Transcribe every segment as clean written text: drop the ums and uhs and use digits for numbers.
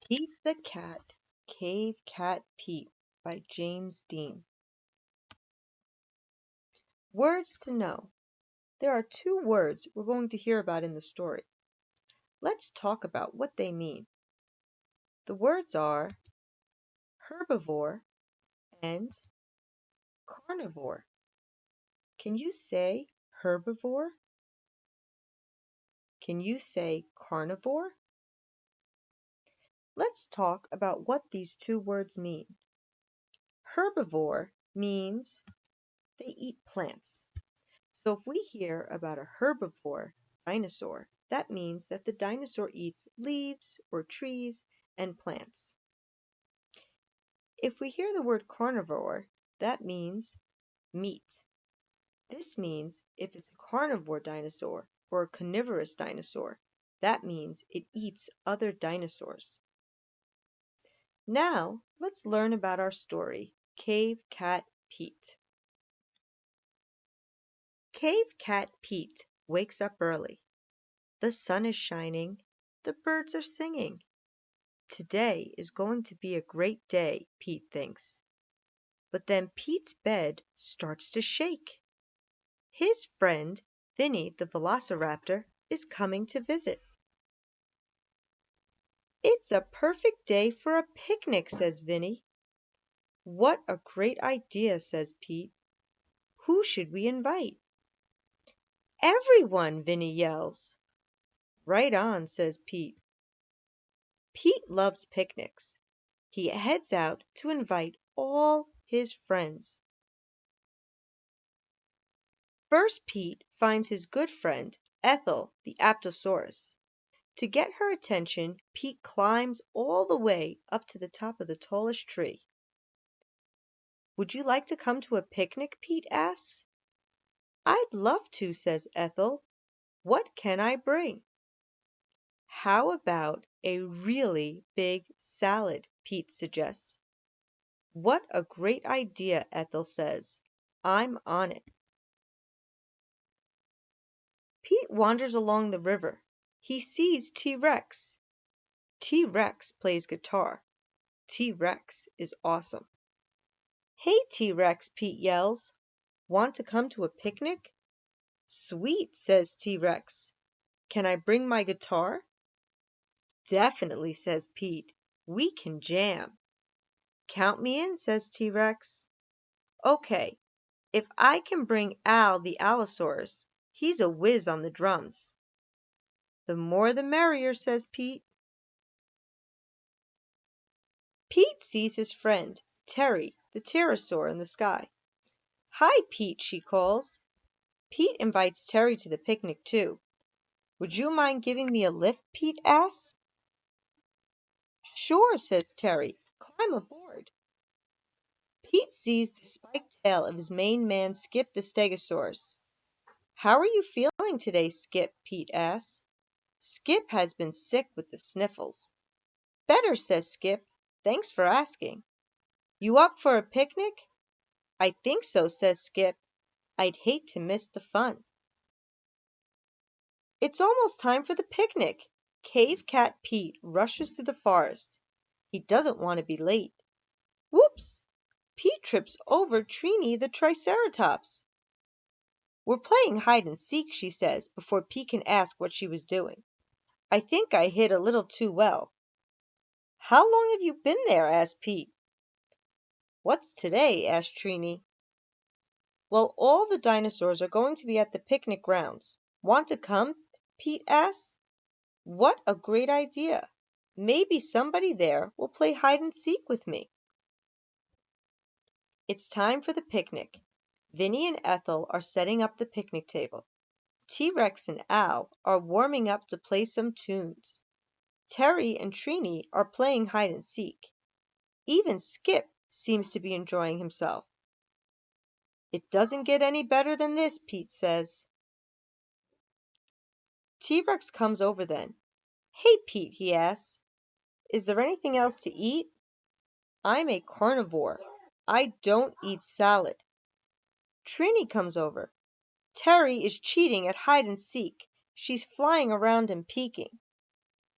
Pete the Cat, Cavecat Pete by James Dean. Words to know. There are two words we're going to hear about in the story. Let's talk about what they mean. The words are herbivore and carnivore. Can you say herbivore? Can you say carnivore? Let's talk about what these two words mean. Herbivore means they eat plants. So if we hear about a herbivore dinosaur, that means that the dinosaur eats leaves or trees and plants. If we hear the word carnivore, that means meat. This means if it's a carnivore dinosaur or a carnivorous dinosaur, that means it eats other dinosaurs. Now, let's learn about our story, Cavecat Pete. Cavecat Pete wakes up early. The sun is shining. The birds are singing. Today is going to be a great day, Pete thinks. But then Pete's bed starts to shake. His friend, Vinny the velociraptor, is coming to visit. It's a perfect day for a picnic, says Vinny. What a great idea, says Pete. Who should we invite? Everyone, Vinny yells. Right on, says Pete. Pete loves picnics. He heads out to invite all his friends. First Pete finds his good friend, Ethel the Apatosaurus. To get her attention, Pete climbs all the way up to the top of the tallest tree. Would you like to come to a picnic? Pete asks. I'd love to, says Ethel. What can I bring? How about a really big salad? Pete suggests. What a great idea, Ethel says. I'm on it. Pete wanders along the river. He sees T-Rex. T-Rex plays guitar. T-Rex is awesome. Hey, T-Rex, Pete yells. Want to come to a picnic? Sweet, says T-Rex. Can I bring my guitar? Definitely, says Pete. We can jam. Count me in, says T-Rex. Okay, if I can bring Al the Allosaurus, he's a whiz on the drums. The more the merrier, says Pete. Pete sees his friend, Terry, the pterosaur, in the sky. Hi, Pete, she calls. Pete invites Terry to the picnic, too. Would you mind giving me a lift? Pete asks. Sure, says Terry. Climb aboard. Pete sees the spiked tail of his main man, Skip the Stegosaurus. How are you feeling today, Skip? Pete asks. Skip has been sick with the sniffles. Better, says Skip. Thanks for asking. You up for a picnic? I think so, says Skip. I'd hate to miss the fun. It's almost time for the picnic. Cavecat Pete rushes through the forest. He doesn't want to be late. Whoops! Pete trips over Trini the Triceratops. We're playing hide and seek, she says, before Pete can ask what she was doing. I think I hid a little too well. How long have you been there? Asked Pete. What's today? Asked Trini. Well, all the dinosaurs are going to be at the picnic grounds. Want to come? Pete asks. What a great idea. Maybe somebody there will play hide and seek with me. It's time for the picnic. Vinny and Ethel are setting up the picnic table. T-Rex and Al are warming up to play some tunes. Terry and Trini are playing hide and seek. Even Skip seems to be enjoying himself. It doesn't get any better than this, Pete says. T-Rex comes over then. Hey, Pete, he asks. Is there anything else to eat? I'm a carnivore. I don't eat salad. Trini comes over. Terry is cheating at hide and seek. She's flying around and peeking.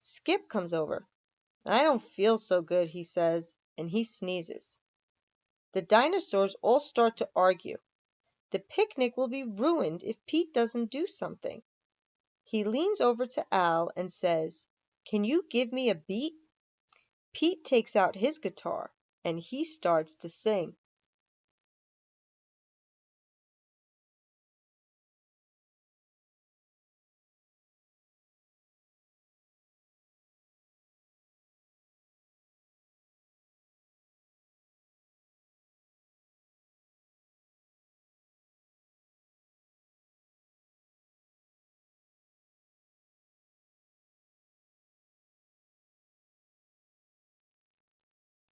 Skip comes over. I don't feel so good, he says, and he sneezes. The dinosaurs all start to argue. The picnic will be ruined if Pete doesn't do something. He leans over to Al and says, "Can you give me a beat?" Pete takes out his guitar and he starts to sing.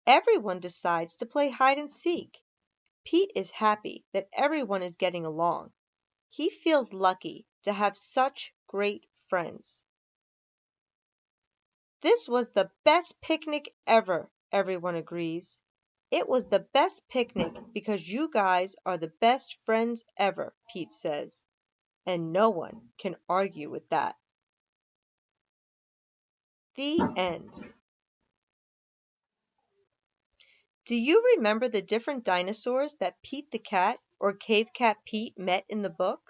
Everyone decides to play hide and seek. Pete is happy that everyone is getting along. He feels lucky to have such great friends. This was the best picnic ever, everyone agrees. It was the best picnic because you guys are the best friends ever, Pete says. And no one can argue with that. The end. Do you remember the different dinosaurs that Pete the cat or Cavecat Pete met in the book?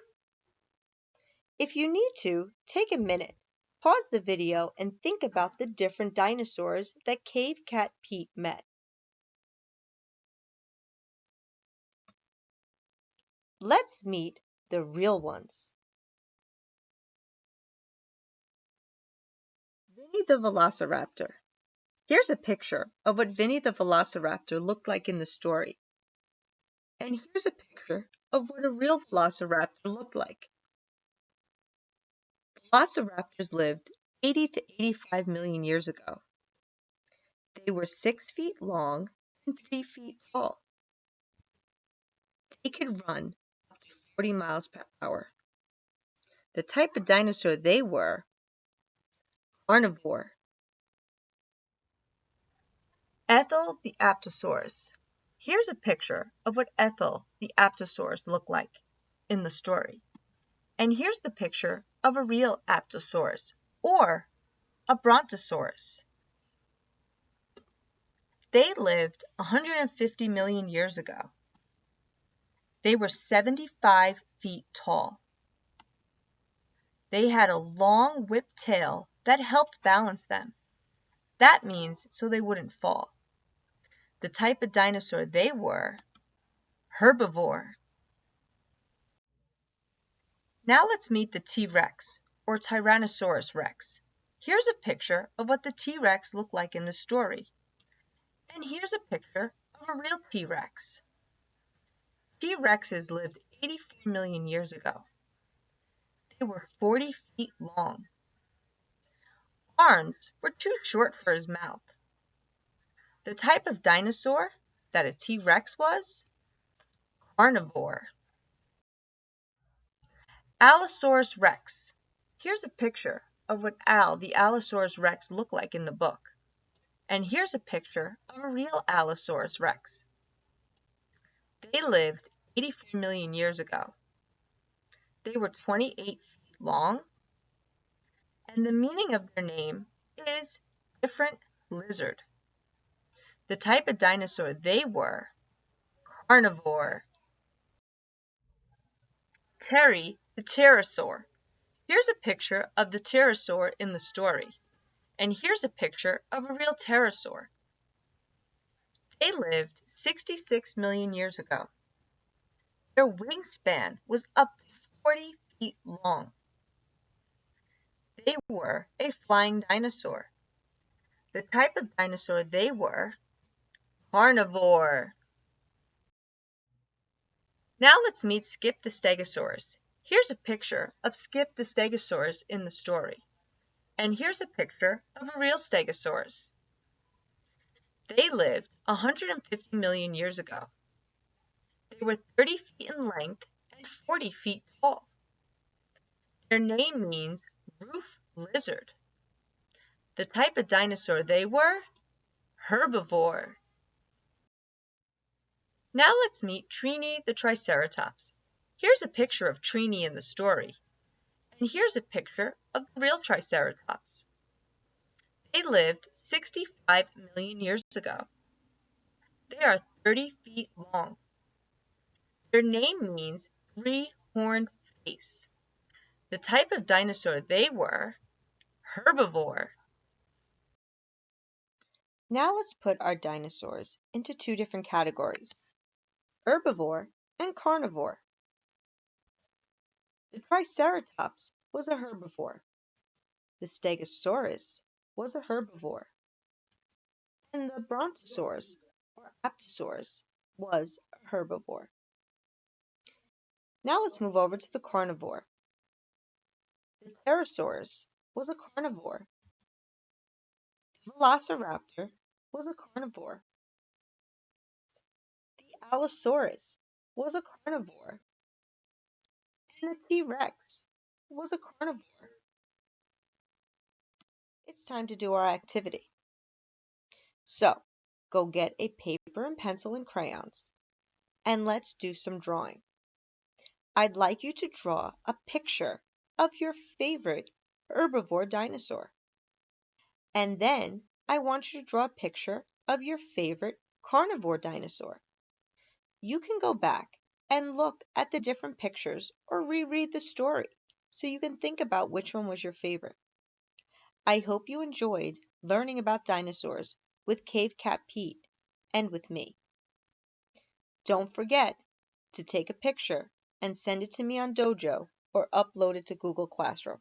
If you need to, take a minute, pause the video, and think about the different dinosaurs that Cavecat Pete met. Let's meet the real ones. Vinny the Velociraptor. Here's a picture of what Vinny the Velociraptor looked like in the story. And here's a picture of what a real Velociraptor looked like. Velociraptors lived 80 to 85 million years ago. They were 6 feet long and 3 feet tall. They could run up to 40 miles per hour. The type of dinosaur they were, carnivore. Ethel the Apatosaurus. Here's a picture of what Ethel the Apatosaurus looked like in the story. And here's the picture of a real Apatosaurus, or a Brontosaurus. They lived 150 million years ago. They were 75 feet tall. They had a long whipped tail that helped balance them. That means so they wouldn't fall. The type of dinosaur they were, herbivore. Now let's meet the T-Rex, or Tyrannosaurus Rex. Here's a picture of what the T-Rex looked like in the story. And here's a picture of a real T-Rex. T-Rexes lived 84 million years ago. They were 40 feet long. Arms were too short for his mouth. The type of dinosaur that a T-Rex was, carnivore. Allosaurus Rex. Here's a picture of what Al the Allosaurus Rex looked like in the book. And here's a picture of a real Allosaurus Rex. They lived 84 million years ago. They were 28 feet long, and the meaning of their name is different lizard. The type of dinosaur they were, carnivore. Terry the pterosaur. Here's a picture of the pterosaur in the story, and here's a picture of a real pterosaur. They lived 66 million years ago. Their wingspan was up to 40 feet long. They were a flying dinosaur. The type of dinosaur they were, carnivore. Now let's meet Skip the Stegosaurus. Here's a picture of Skip the Stegosaurus in the story. And here's a picture of a real Stegosaurus. They lived 150 million years ago. They were 30 feet in length and 40 feet tall. Their name means roof lizard. The type of dinosaur they were, herbivore. Now let's meet Trini the Triceratops. Here's a picture of Trini in the story. And here's a picture of the real Triceratops. They lived 65 million years ago. They are 30 feet long. Their name means three-horned face. The type of dinosaur they were, herbivore. Now let's put our dinosaurs into two different categories, herbivore and carnivore. The Triceratops was a herbivore. The Stegosaurus was a herbivore. And the Brontosaurus, or Apatosaurus, was a herbivore. Now let's move over to the carnivore. The Pterosaurus was a carnivore. The Velociraptor was a carnivore. The Allosaurus was a carnivore. And the T-Rex was a carnivore. It's time to do our activity. So, go get a paper and pencil and crayons, and let's do some drawing. I'd like you to draw a picture of your favorite herbivore dinosaur. And then I want you to draw a picture of your favorite carnivore dinosaur. You can go back and look at the different pictures or reread the story so you can think about which one was your favorite. I hope you enjoyed learning about dinosaurs with Cavecat Pete and with me. Don't forget to take a picture and send it to me on Dojo or upload it to Google Classroom.